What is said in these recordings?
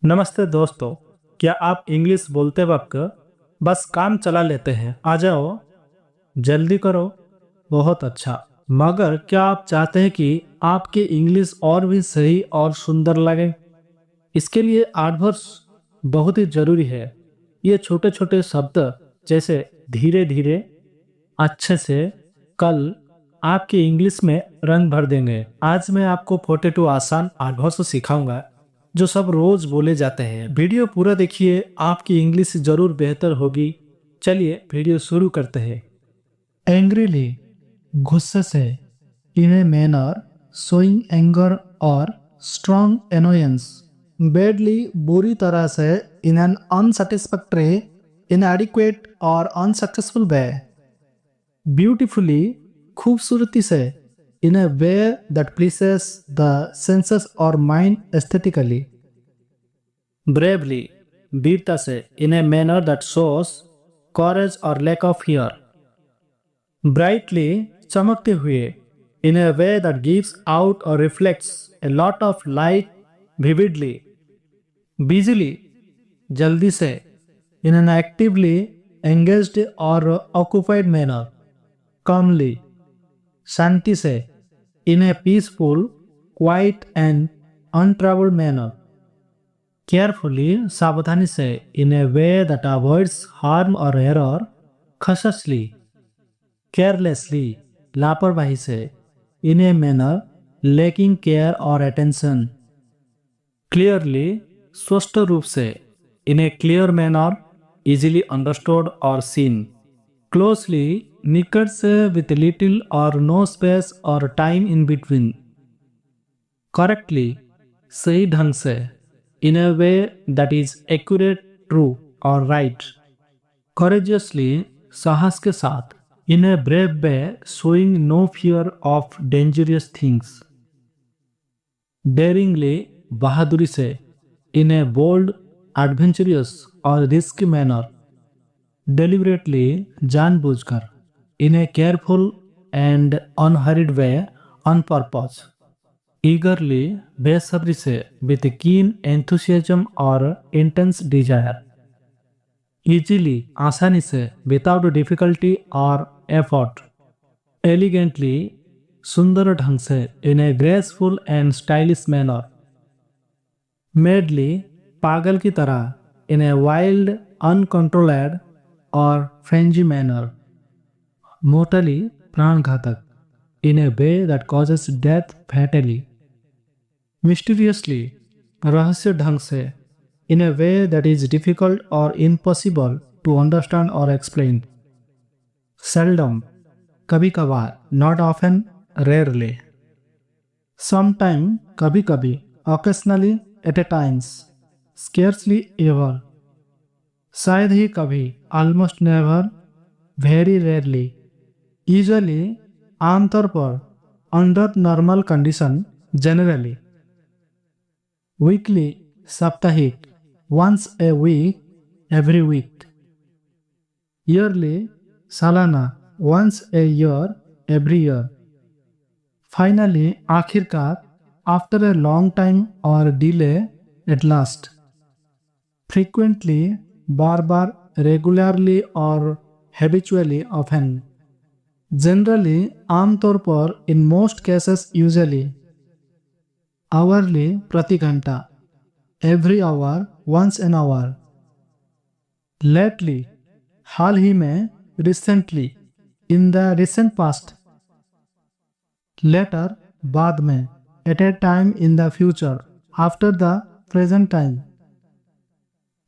नमस्ते दोस्तों। क्या आप इंग्लिश बोलते वक्त बस काम चला लेते हैं? आ जाओ, जल्दी करो। बहुत अच्छा। मगर क्या आप चाहते हैं कि आपकी इंग्लिश और भी सही और सुंदर लगे? इसके लिए एडवर्ब्स बहुत ही जरूरी है। ये छोटे छोटे शब्द जैसे धीरे धीरे, अच्छे से, कल आपकी इंग्लिश में रंग भर देंगे। आज मैं आपको 42 आसान एडवर्ब्स सिखाऊंगा जो सब रोज बोले जाते हैं। वीडियो पूरा देखिए, आपकी इंग्लिश जरूर बेहतर होगी। चलिए वीडियो शुरू करते हैं। एंग्रीली, गुस्से से। In a manner showing anger और स्ट्रॉन्ग एनोयंस। बैडली, बुरी तरह से। इन एन अनसेटिस्फैक्टरी, इनएडिक्वेट और अनसक्सेसफुल वे। ब्यूटीफुली, खूबसूरती से। In a way that pleases the senses और माइंड एस्थेटिकली। ब्रेवली, वीरता से। In a manner that shows courage और लैक ऑफ फियर। ब्राइटली, चमकते हुए। In a way that gives out और reflects a lot of light vividly. Busily, जल्दी से। In an actively engaged और ऑक्युपाइड मैनर। calmly, शांति से। In a peaceful, quiet and untroubled manner. Carefully, सावधानी से। In a way that avoids harm और error. cautiously, carelessly, लापरवाही से। In a manner lacking care और अटेंशन। क्लियरली, स्पष्ट रूप से। In a clear manner, easily understood और सीन। क्लोजली, निकट से, विथ लिटिल और नो स्पेस और टाइम इन बिटवीन। करेक्टली, सही ढंग से। In a way that is accurate, true और राइट। करेजियसली, साहस के साथ। In a brave way, showing no fear of dangerous things. Daringly, बहादुरी से। इन ए बोल्ड, एडवेंचरियस और रिस्की मैनर। डेलिबरेटली, जानबूझकर। In a careful and unhurried way, on purpose. Eagerly, बेसब्री से, विथ कीन एंथुसियाज्म और इंटेंस डिजायर। इजीली, आसानी से, विदाउट डिफिकल्टी और एफर्ट। एलिगेंटली, सुंदर ढंग से। In a graceful and stylish manner. Madly, पागल की तरह। इन ए वाइल्ड, अनकंट्रोल्ड और फ्रेंजी मैनर। मोर्टली, प्राणघातक। In a way that causes death fatally. Mysteriously, रहस्य ढंग से। In a way that is difficult और इम्पॉसिबल टू अंडरस्टैंड और एक्सप्लेन। सेल्डम, कभी कभार। Not often, rarely. समटाइम, कभी कभी। Occasionally, at a times. Scarcely ever, शायद ही कभी। Almost never, very rarely. Usually, आमतौर पर। Under normal condition, generally. Weekly, साप्ताहिक। Once a week, every week. Yearly, सालाना। Once a year, every year. Finally, आखिरकार। After a long time और delay, at last. Frequently, बार बार। रेगुलरली और habitually, often. Generally, आमतौर पर। In most cases, usually. Hourly, प्रति घंटा। Every hour, once an hour. Lately, हाल ही में। Recently, in the recent past. Later, बाद में। At a time in the future, after the present time.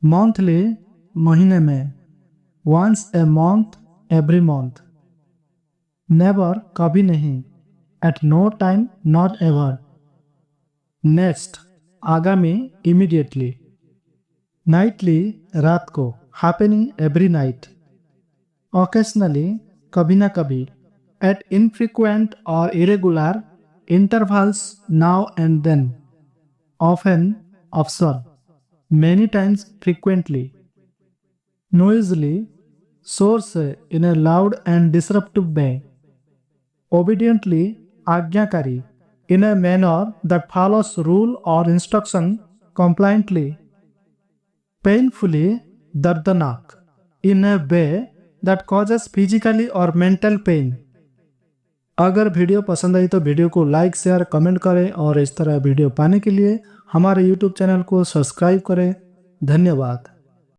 Monthly, महीने में। Once a month, every month. Never, कभी नहीं। At no time, not ever. Next, आगामी। इमीडिएटली। नाइटली, रात को। Happening every night. Occasionally, कभी ना कभी। एट इनफ्रीक्वेंट और irregular intervals, now and then. Often, अक्सर। Many times, frequently. नोइजली, शोर से। In a loud and disruptive way. Obediently, आज्ञाकारी। In a manner that follows rule or instruction compliantly. Painfully दर्दनाक, इन a way that causes physically और mental pen. अगर video पसंद आई तो video को लाइक शेयर कमेंट करें और इस तरह वीडियो पाने के लिए हमारे यूट्यूब चैनल को सब्सक्राइब करें। धन्यवाद।